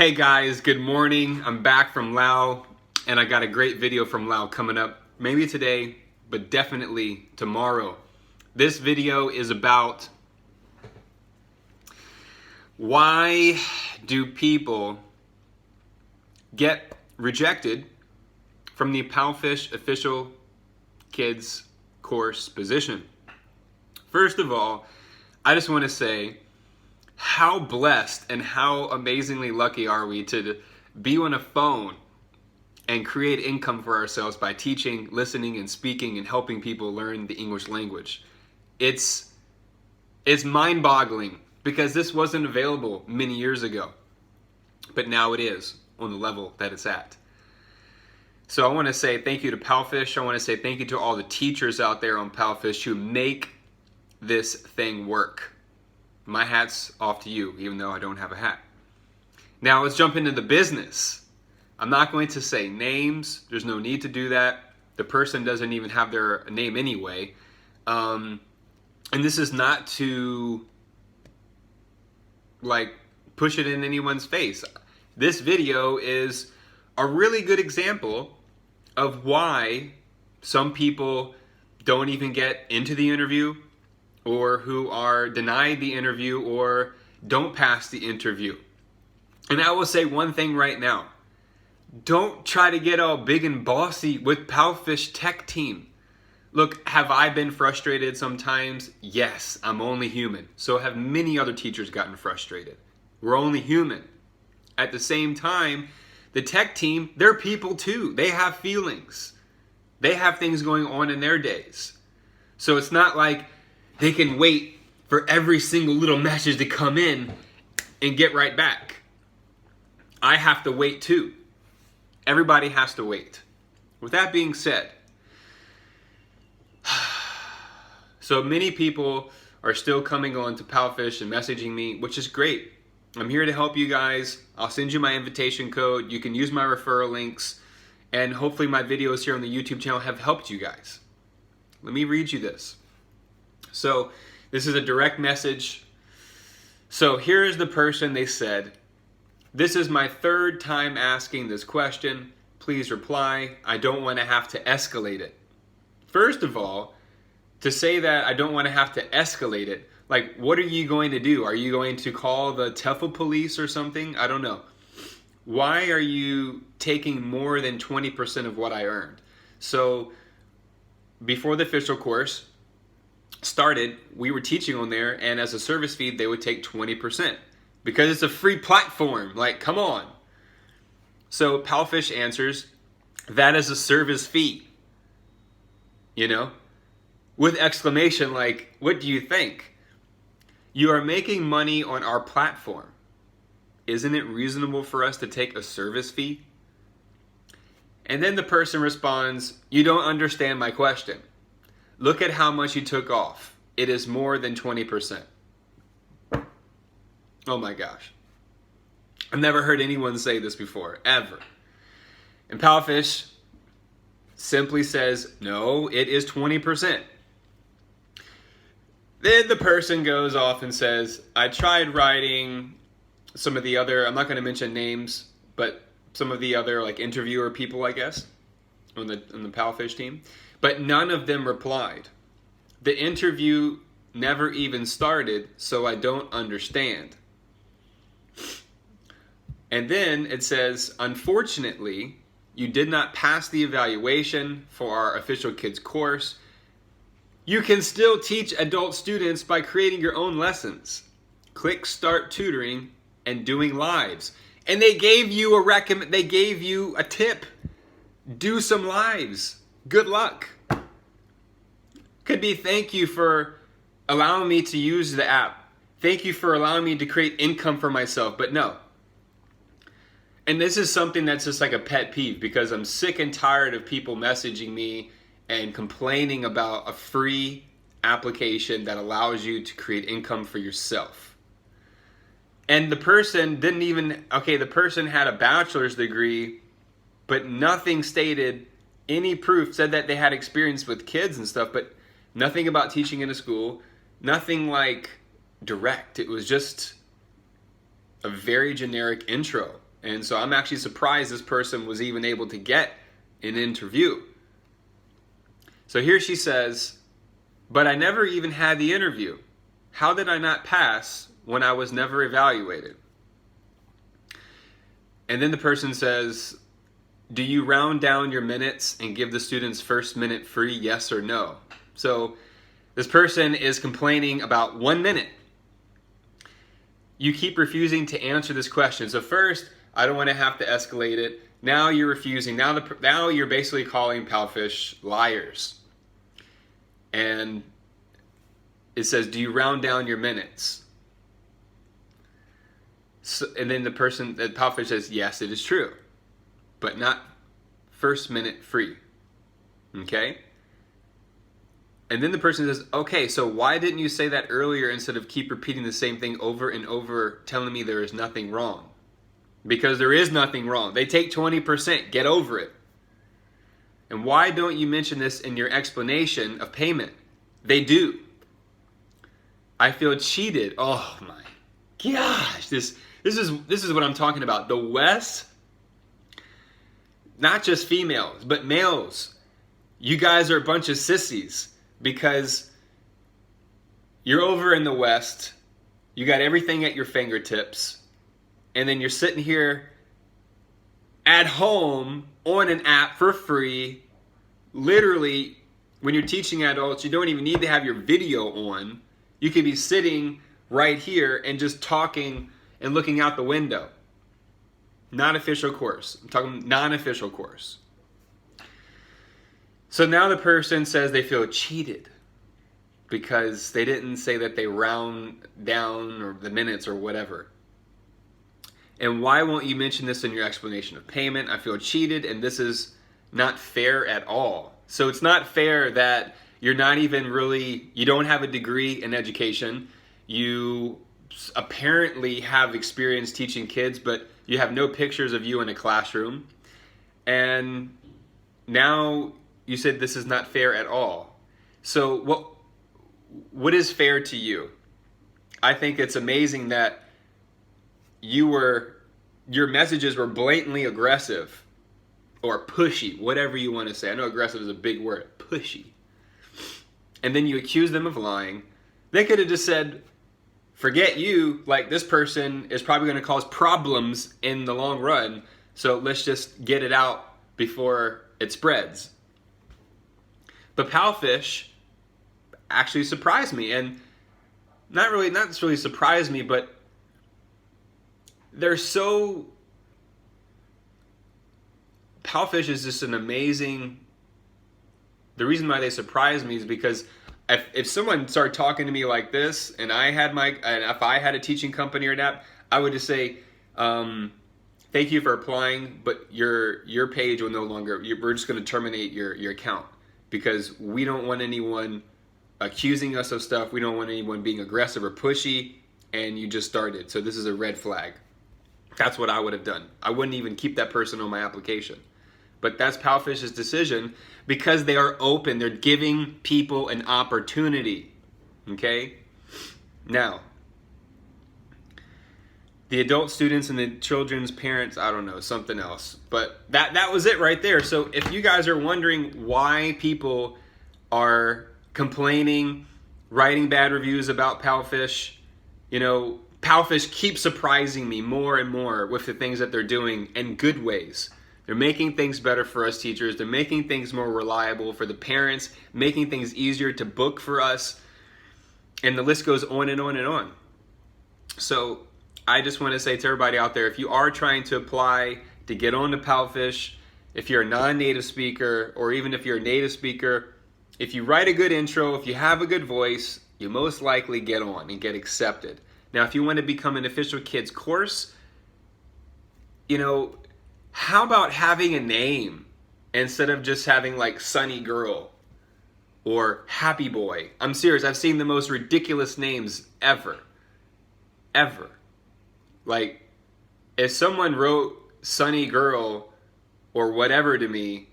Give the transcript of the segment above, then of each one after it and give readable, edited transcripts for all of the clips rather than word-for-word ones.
Hey guys, good morning. I'm back from Laos and I got a great video from Laos coming up. Maybe today, but definitely tomorrow. This video is about why do people get rejected from the PalFish official kids course position. First of all, I just want to say how blessed and how amazingly lucky are we to be on a phone and create income for ourselves by teaching, listening, and speaking and helping people learn the English language. It's mind-boggling because this wasn't available many years ago, but now it is on the level that it's at. So I want to say thank you to PalFish. I want to say thank you to all the teachers out there on PalFish who make this thing work. My hat's off to you, even though I don't have a hat. Now let's jump into the business. I'm not going to say names. There's no need to do that. The person doesn't even have their name anyway. And this is not to push it in anyone's face. This video is a really good example of why some people don't even get into the interview, or who are denied the interview or don't pass the interview. And I will say one thing right now. Don't try to get all big and bossy with PalFish tech team. Look, have I been frustrated sometimes? Yes, I'm only human. So have many other teachers gotten frustrated. We're only human. At the same time, the tech team, they're people too. They have feelings. They have things going on in their days. So it's not like they can wait for every single little message to come in and get right back. I have to wait too. Everybody has to wait. With that being said, so many people are still coming on to PalFish and messaging me, which is great. I'm here to help you guys. I'll send you my invitation code. You can use my referral links. And hopefully my videos here on the YouTube channel have helped you guys. Let me read you this. So this is a direct message. So here is the person. They said, "This is my third time asking this question. Please reply. I don't want to have to escalate it." First of all, to say that I don't want to have to escalate it, like, what are you going to do? Are you going to call the TEFL police or something? I don't know. Why are you taking more than 20% of what I earned? So before the official course started, we were teaching on there, and as a service fee, they would take 20% because it's a free platform. Like, come on. So PalFish answers, that is a service fee, with exclamation like, what do you think? You are making money on our platform. Isn't it reasonable for us to take a service fee? And then the person responds, you don't understand my question. Look at how much you took off. It is more than 20%. Oh my gosh. I've never heard anyone say this before, ever. And PalFish simply says, no, it is 20%. Then the person goes off and says, I tried writing some of the other, I'm not going to mention names, but some of the other interviewer people, I guess, on the PalFish team. But none of them replied. The interview never even started, so I don't understand. And then it says, unfortunately, you did not pass the evaluation for our official kids course. You can still teach adult students by creating your own lessons. Click start tutoring and doing lives. And they gave you they gave you a tip. Do some lives. Good luck. Could be thank you for allowing me to use the app. Thank you for allowing me to create income for myself. But no. And this is something that's just like a pet peeve because I'm sick and tired of people messaging me and complaining about a free application that allows you to create income for yourself. And the person didn't even, the person had a bachelor's degree, but nothing stated, any proof said that they had experience with kids and stuff, but nothing about teaching in a school, nothing direct. It was just a very generic intro. And so I'm actually surprised this person was even able to get an interview. So here she says, but I never even had the interview. How did I not pass when I was never evaluated? And then the person says, do you round down your minutes and give the students first minute free, yes or no? So this person is complaining about 1 minute. You keep refusing to answer this question. So first, I don't want to have to escalate it. Now you're refusing. Now you're basically calling PalFish liars. And it says, do you round down your minutes? So, and then the person at PalFish says, yes, it is true, but not first minute free. Okay? And then the person says, okay, so why didn't you say that earlier instead of keep repeating the same thing over and over, telling me there is nothing wrong? Because there is nothing wrong. They take 20%. Get over it. And why don't you mention this in your explanation of payment? They do. I feel cheated. Oh my gosh. This is what I'm talking about. The West, not just females, but males. You guys are a bunch of sissies because you're over in the West. You got everything at your fingertips. And then you're sitting here at home on an app for free. Literally, when you're teaching adults, you don't even need to have your video on. You could be sitting right here and just talking and looking out the window. Non-official course. I'm talking non-official course. So now the person says they feel cheated because they didn't say that they round down or the minutes or whatever. And why won't you mention this in your explanation of payment? I feel cheated, and this is not fair at all. So it's not fair that you're not even really, you don't have a degree in education. You apparently have experience teaching kids, but you have no pictures of you in a classroom. And now you said this is not fair at all. So what is fair to you? I think it's amazing that your messages were blatantly aggressive or pushy, whatever you want to say. I know aggressive is a big word, pushy. And then you accuse them of lying. They could have just said, forget you, like this person is probably going to cause problems in the long run, so let's just get it out before it spreads. But PalFish actually surprised me, and not really surprised me, but PalFish is just an amazing, the reason why they surprised me is because if someone started talking to me like this, and if I had a teaching company or an app, I would just say, thank you for applying, but your page will no longer, we're just going to terminate your account because we don't want anyone accusing us of stuff. We don't want anyone being aggressive or pushy, and you just started. So this is a red flag. That's what I would have done. I wouldn't even keep that person on my application. But that's PalFish's decision because they are open. They're giving people an opportunity. Okay? Now, the adult students and the children's parents, I don't know, something else. But that was it right there. So if you guys are wondering why people are complaining, writing bad reviews about PalFish, PalFish keeps surprising me more and more with the things that they're doing in good ways. They're making things better for us teachers. They're making things more reliable for the parents, making things easier to book for us. And the list goes on and on and on. So I just want to say to everybody out there, if you are trying to apply to get on to PalFish, if you're a non-native speaker, or even if you're a native speaker, if you write a good intro, if you have a good voice, you most likely get on and get accepted. Now, if you want to become an official kids course, how about having a name instead of just having like Sunny Girl or Happy Boy? I'm serious. I've seen the most ridiculous names ever. Like, if someone wrote Sunny Girl or whatever to me,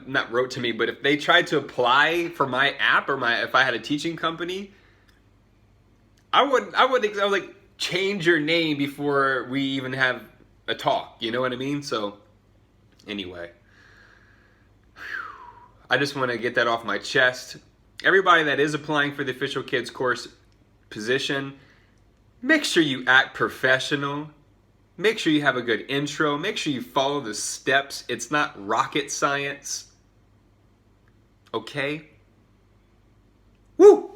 not wrote to me, but if they tried to apply for my app or if I had a teaching company, I was like, change your name before we even have a talk. You know what I mean? So anyway, I just want to get that off my chest. Everybody that is applying for the official kids course position, make sure you act professional. Make sure you have a good intro. Make sure you follow the steps. It's not rocket science. Okay? Woo!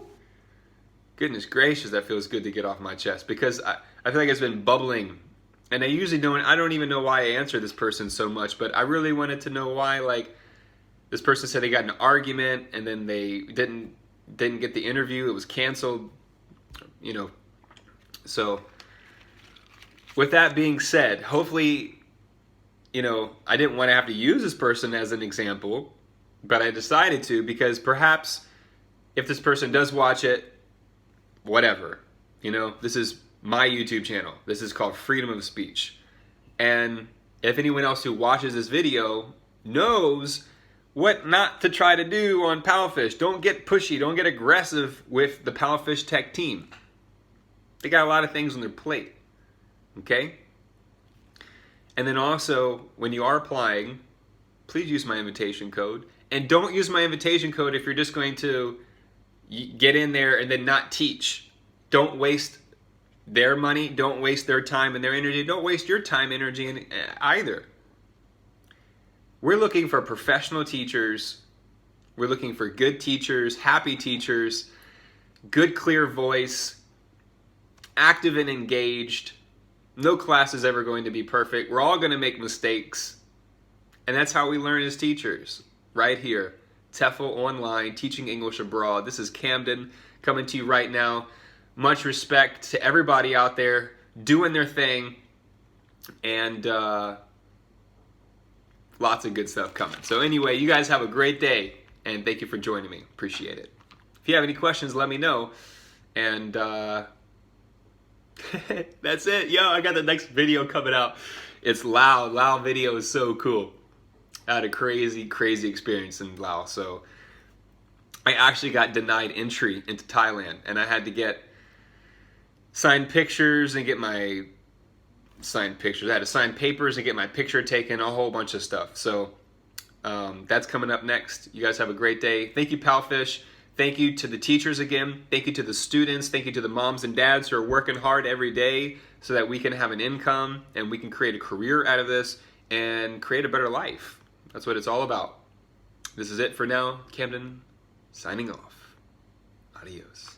Goodness gracious, that feels good to get off my chest, because I feel like it's been bubbling. And I don't even know why I answer this person so much, but I really wanted to know why. Like, this person said they got in an argument and then they didn't get the interview. It was canceled, you know. So with that being said, hopefully, you know, I didn't want to have to use this person as an example, but I decided to, because perhaps if this person does watch it, whatever, you know, this is my YouTube channel. This is called Freedom of Speech. And if anyone else who watches this video knows what not to try to do on PalFish, don't get pushy, don't get aggressive with the PalFish tech team. They got a lot of things on their plate. Okay? And then also, when you are applying, please use my invitation code. And don't use my invitation code if you're just going to get in there and then not teach. Don't waste their money. Don't waste their time and their energy. Don't waste your time, energy either. We're looking for professional teachers. We're looking for good teachers, happy teachers, good clear voice, active and engaged. No class is ever going to be perfect. We're all going to make mistakes. And that's how we learn as teachers. Right here. TEFL Online, Teaching English Abroad. This is Camden coming to you right now. Much respect to everybody out there doing their thing. And lots of good stuff coming. So anyway, you guys have a great day. And thank you for joining me. Appreciate it. If you have any questions, let me know. And that's it. Yo, I got the next video coming out. It's Lao. Lao video is so cool. I had a crazy experience in Laos. So I actually got denied entry into Thailand, and I had to get signed pictures and get my signed pictures. I had to sign papers and get my picture taken, a whole bunch of stuff. So that's coming up next. You guys have a great day. Thank you, PalFish. Thank you to the teachers again. Thank you to the students. Thank you to the moms and dads who are working hard every day so that we can have an income and we can create a career out of this and create a better life. That's what it's all about. This is it for now. Camden signing off. Adios.